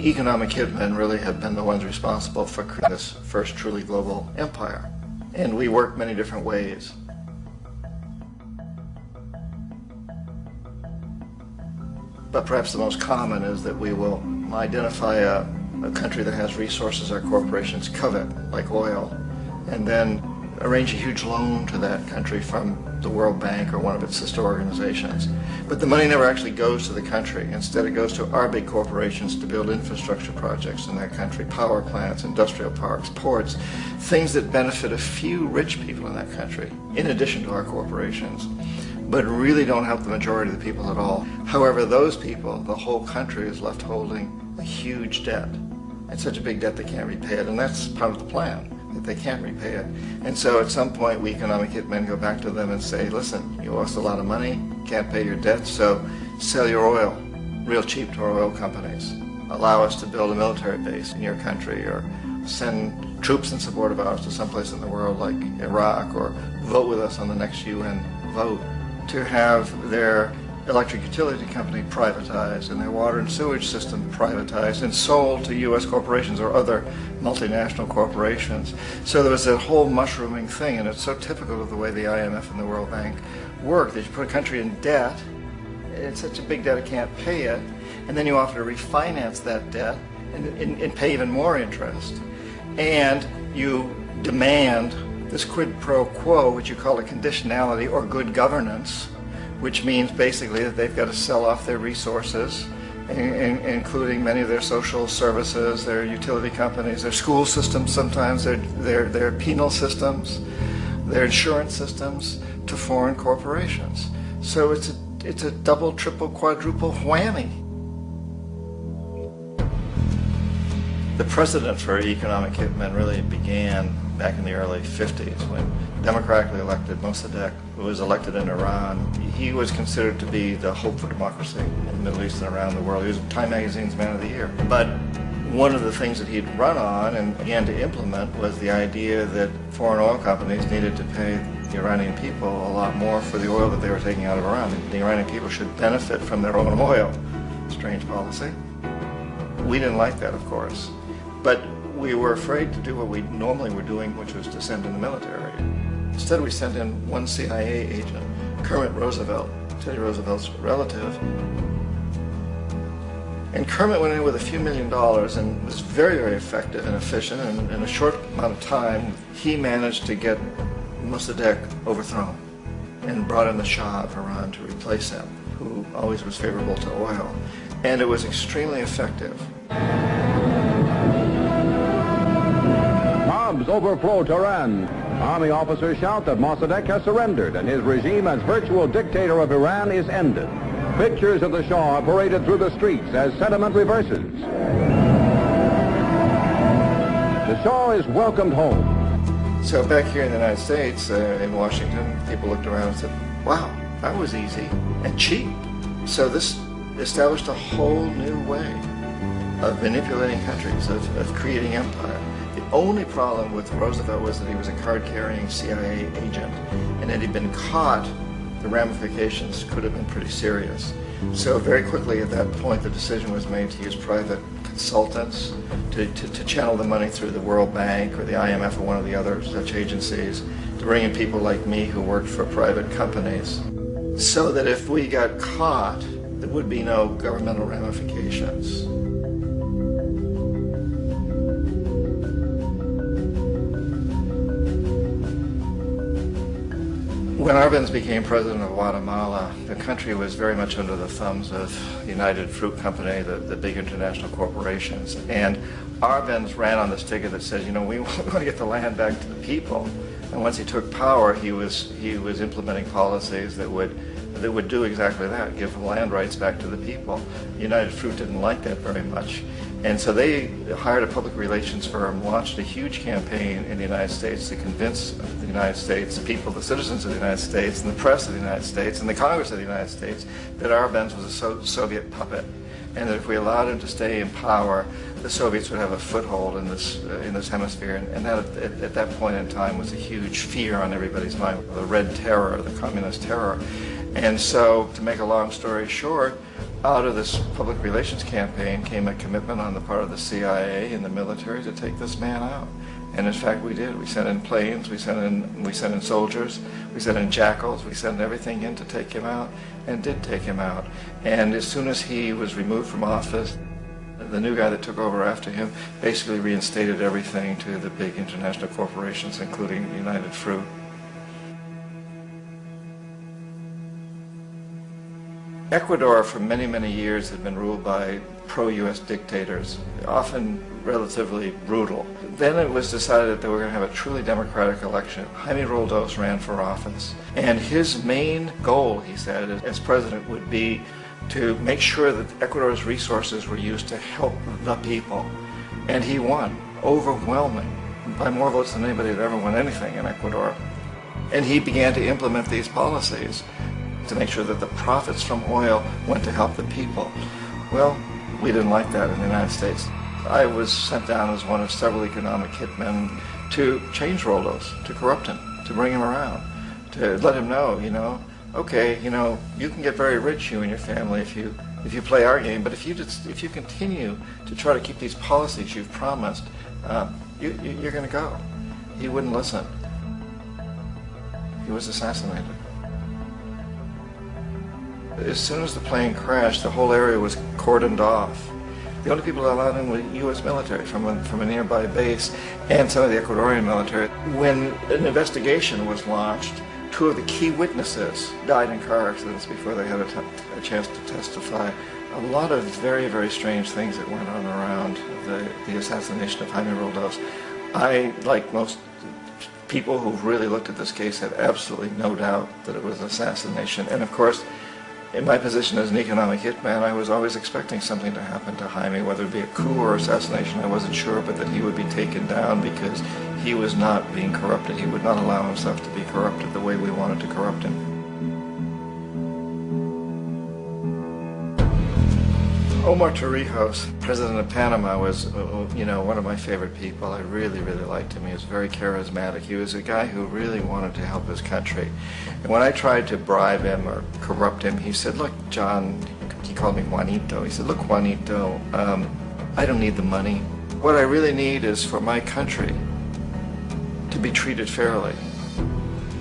economic hitmen really have been the ones responsible for creating this first truly global empire. And we work many different ways. But perhaps the most common is that we will identify a country that has resources our corporations covet, like oil, and then arrange a huge loan to that country from the World Bank or one of its sister organizations. But the money never actually goes to the country. Instead, it goes to our big corporations to build infrastructure projects in that country, power plants, industrial parks, ports, things that benefit a few rich people in that country, in addition to our corporations, but really don't help the majority of the people at all. However, those people, the whole country is left holding a huge debt. It's such a big debt they can't repay it, and that's part of the plan, that they can't repay it. And so at some point, we economic hitmen go back to them and say, listen, you owe us a lot of money, can't pay your debt, so sell your oil real cheap to our oil companies. Allow us to build a military base in your country, or send troops in support of ours to someplace in the world like Iraq, or vote with us on the next UN vote. To have their electric utility company privatized and their water and sewage system privatized and sold to U.S. corporations or other multinational corporations. So there was that whole mushrooming thing, and it's so typical of the way the IMF and the World Bank work, that you put a country in debt, it's such a big debt it can't pay it, and then you offer to refinance that debt and pay even more interest. And you demand this quid pro quo, which you call a conditionality or good governance, which means basically that they've got to sell off their resources, including many of their social services, their utility companies, their school systems sometimes, their penal systems, their insurance systems, to foreign corporations. So it's a double, triple, quadruple whammy. The precedent for economic hitmen really began back in the early 50s when democratically elected Mossadegh, who was elected in Iran, he was considered to be the hope for democracy in the Middle East and around the world. He was Time Magazine's Man of the Year. But one of the things that he'd run on and began to implement was the idea that foreign oil companies needed to pay the Iranian people a lot more for the oil that they were taking out of Iran. The Iranian people should benefit from their own oil. Strange policy. We didn't like that, of course. But we were afraid to do what we normally were doing, which was to send in the military. Instead, we sent in one CIA agent, Kermit Roosevelt, Teddy Roosevelt's relative. And Kermit went in with a few $1 million and was very, very effective and efficient. And in a short amount of time, he managed to get Mossadegh overthrown and brought in the Shah of Iran to replace him, who always was favorable to oil. And it was extremely effective. Mobs overflow Tehran. Army officers shout that Mossadegh has surrendered and his regime as virtual dictator of Iran is ended. Pictures of the Shah are paraded through the streets as sentiment reverses. The Shah is welcomed home. So back here in the United States, in Washington, people looked around and said, wow, that was easy and cheap. So this established a whole new way of manipulating countries, of creating empire. The only problem with Roosevelt was that he was a card-carrying CIA agent, and had he been caught, the ramifications could have been pretty serious. So very quickly at that point, the decision was made to use private consultants to channel the money through the World Bank or the IMF or one of the other such agencies, to bring in people like me who worked for private companies, so that if we got caught, there would be no governmental ramifications. When Arbenz became president of Guatemala, the country was very much under the thumbs of United Fruit Company, the big international corporations. And Arbenz ran on this ticket that says, you know, we want to get the land back to the people. And once he took power, he was implementing policies that would do exactly that, give land rights back to the people. United Fruit didn't like that very much. And so they hired a public relations firm, launched a huge campaign in the United States to convince the United States people, the citizens of the United States, and the press of the United States, and the Congress of the United States, that Arbenz was a Soviet puppet, and that if we allowed him to stay in power, the Soviets would have a foothold in this hemisphere. And that, at that point in time, was a huge fear on everybody's mind, the Red Terror, the Communist Terror. And so, to make a long story short, Out of this public relations campaign came a commitment on the part of the CIA and the military to take this man out. And in fact, we did. We sent in planes, we sent in soldiers, we sent in jackals, we sent everything in to take him out, and did take him out. And as soon as he was removed from office, the new guy that took over after him basically reinstated everything to the big international corporations, including United Fruit. Ecuador for many, many years had been ruled by pro-U.S. dictators, often relatively brutal. Then it was decided that they were going to have a truly democratic election. Jaime Roldos ran for office, and his main goal, he said, as president would be to make sure that Ecuador's resources were used to help the people. And he won, overwhelming, by more votes than anybody had ever won anything in Ecuador. And he began to implement these policies to make sure that the profits from oil went to help the people. Well, we didn't like that in the United States. I was sent down as one of several economic hitmen to change Roldos, to corrupt him, to bring him around, to let him know, okay, you can get very rich, you and your family, if you play our game, but if you continue to try to keep these policies you've promised, you're going to go. He wouldn't listen. He was assassinated. As soon as the plane crashed, the whole area was cordoned off. The only people allowed in were U.S. military from a nearby base and some of the Ecuadorian military. When an investigation was launched, two of the key witnesses died in car accidents before they had a chance to testify. A lot of very, very strange things that went on around the assassination of Jaime Roldos. I, like most people who've really looked at this case, had absolutely no doubt that it was an assassination. And of course, in my position as an economic hitman, I was always expecting something to happen to Jaime, whether it be a coup or assassination, I wasn't sure, but that he would be taken down because he was not being corrupted. He would not allow himself to be corrupted the way we wanted to corrupt him. Omar Torrijos, president of Panama, was, one of my favorite people. I really, really liked him. He was very charismatic. He was a guy who really wanted to help his country. And when I tried to bribe him or corrupt him, he said, look, John, he called me Juanito. He said, look, Juanito, I don't need the money. What I really need is for my country to be treated fairly.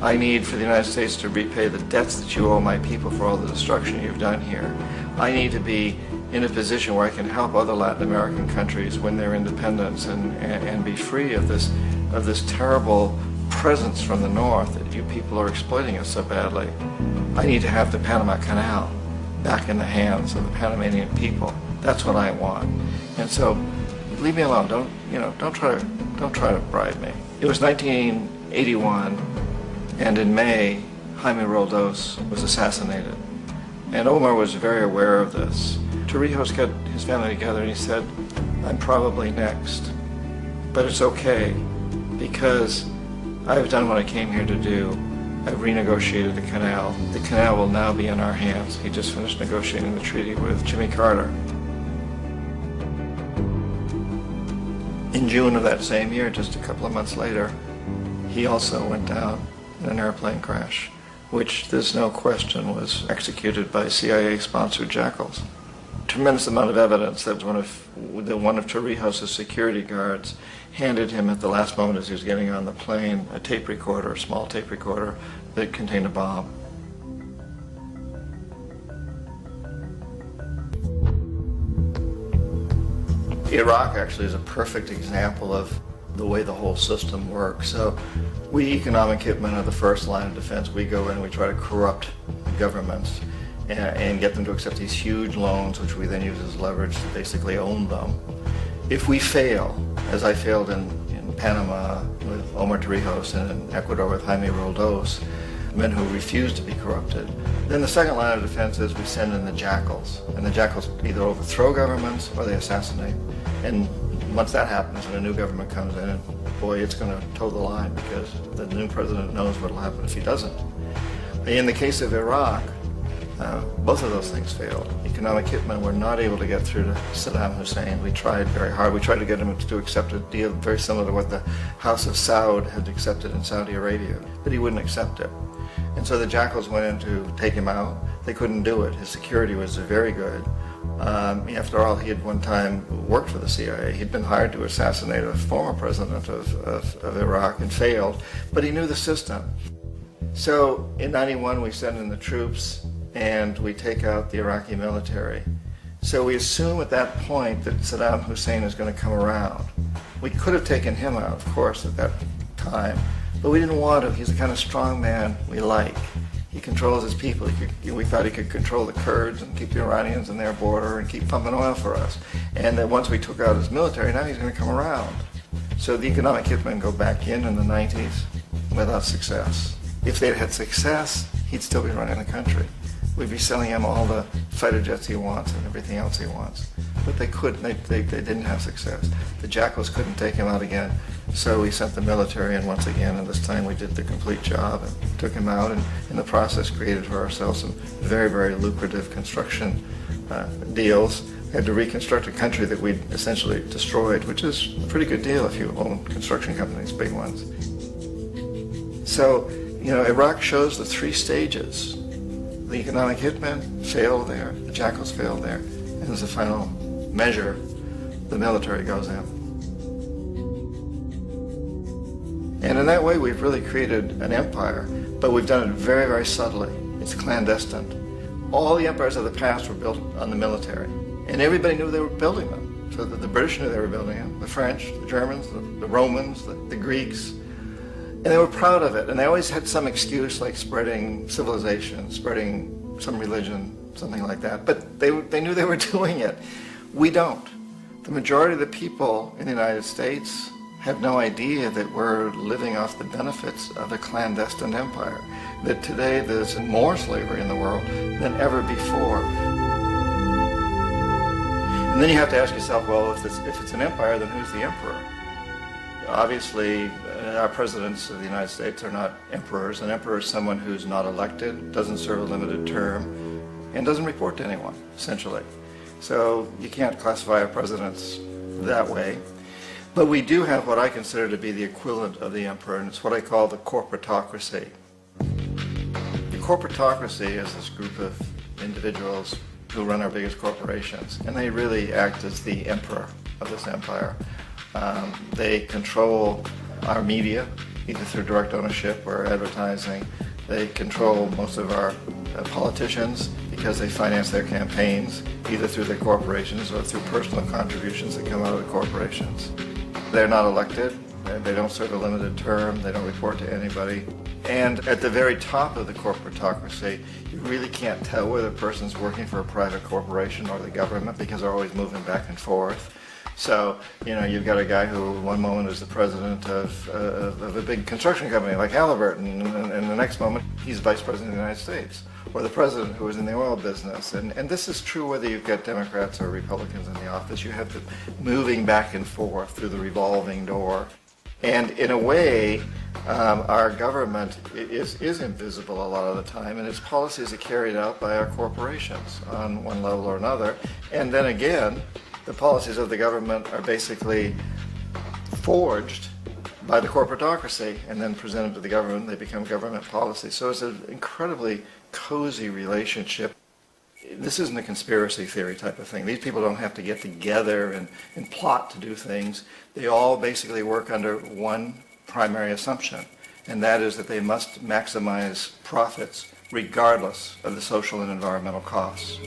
I need for the United States to repay the debts that you owe my people for all the destruction you've done here. I need to be in a position where I can help other Latin American countries win their independence and be free of this terrible presence from the north that you people are exploiting us so badly. I need to have the Panama Canal back in the hands of the Panamanian people. That's what I want. And so, leave me alone. Don't try to bribe me. It was 1981, and in May, Jaime Roldos was assassinated. And Omar was very aware of this. Torrijos got his family together and he said, I'm probably next, but it's okay because I've done what I came here to do. I've renegotiated the canal. The canal will now be in our hands. He just finished negotiating the treaty with Jimmy Carter. In June of that same year, just a couple of months later, he also went down in an airplane crash, which there's no question was executed by CIA-sponsored jackals. Tremendous amount of evidence that one of Torrijos' security guards handed him at the last moment as he was getting on the plane a tape recorder, a small tape recorder that contained a bomb. Iraq actually is a perfect example of the way the whole system works. So we economic hitmen are the first line of defense. We go in and we try to corrupt governments and get them to accept these huge loans, which we then use as leverage to basically own them. If we fail, as I failed in Panama with Omar Torrijos and in Ecuador with Jaime Roldos, men who refuse to be corrupted, then the second line of defense is we send in the jackals. And the jackals either overthrow governments or they assassinate. And once that happens and a new government comes in, boy, it's going to toe the line because the new president knows what will happen if he doesn't. In the case of Iraq, Both of those things failed. Economic hitmen were not able to get through to Saddam Hussein. We tried very hard. We tried to get him to accept a deal very similar to what the House of Saud had accepted in Saudi Arabia, but he wouldn't accept it. And so the jackals went in to take him out. They couldn't do it. His security was very good. After all, he had one time worked for the CIA. He'd been hired to assassinate a former president of Iraq and failed, but he knew the system. So in '91 we send in the troops and we take out the Iraqi military. So we assume at that point that Saddam Hussein is going to come around. We could have taken him out, of course, at that time, but we didn't want to. He's the kind of strong man we like. He controls his people. We thought he could control the Kurds and keep the Iranians in their border and keep pumping oil for us. And that once we took out his military, now he's going to come around. So the economic hitmen go back in the 90s without success. If they'd had success, he'd still be running the country. We'd be selling him all the fighter jets he wants and everything else he wants. But they couldn't. They didn't have success. The jackals couldn't take him out again. So we sent the military in once again, and this time we did the complete job and took him out, and in the process created for ourselves some very, very lucrative construction deals. We had to reconstruct a country that we'd essentially destroyed, which is a pretty good deal if you own construction companies, big ones. So, Iraq shows the three stages. The economic hitmen failed there, the jackals failed there, and as a final measure, the military goes in. And in that way, we've really created an empire, but we've done it very, very subtly. It's clandestine. All the empires of the past were built on the military, and everybody knew they were building them. So the British knew they were building them, the French, the Germans, the Romans, the Greeks, and they were proud of it. And they always had some excuse, like spreading civilization, spreading some religion, something like that. But they knew they were doing it. We don't. The majority of the people in the United States have no idea that we're living off the benefits of a clandestine empire, that today there's more slavery in the world than ever before. And then you have to ask yourself, well, if it's an empire, then who's the emperor? Obviously, our presidents of the United States are not emperors. An emperor is someone who's not elected, doesn't serve a limited term, and doesn't report to anyone, essentially. So you can't classify our presidents that way. But we do have what I consider to be the equivalent of the emperor, and it's what I call the corporatocracy. The corporatocracy is this group of individuals who run our biggest corporations, and they really act as the emperor of this empire. They control our media, either through direct ownership or advertising. They control most of our politicians because they finance their campaigns, either through their corporations or through personal contributions that come out of the corporations. They're not elected, they don't serve a limited term, they don't report to anybody. And at the very top of the corporatocracy, you really can't tell whether a person's working for a private corporation or the government because they're always moving back and forth. So, you've got a guy who one moment is the president of a big construction company like Halliburton, and the next moment he's vice president of the United States, or the president who is in the oil business. And this is true whether you've got Democrats or Republicans in the office. You have the moving back and forth through the revolving door. And in a way, our government is invisible a lot of the time, and its policies are carried out by our corporations on one level or another. And then again, the policies of the government are basically forged by the corporatocracy and then presented to the government. They become government policy. So it's an incredibly cozy relationship. This isn't a conspiracy theory type of thing. These people don't have to get together and plot to do things. They all basically work under one primary assumption, and that is that they must maximize profits regardless of the social and environmental costs.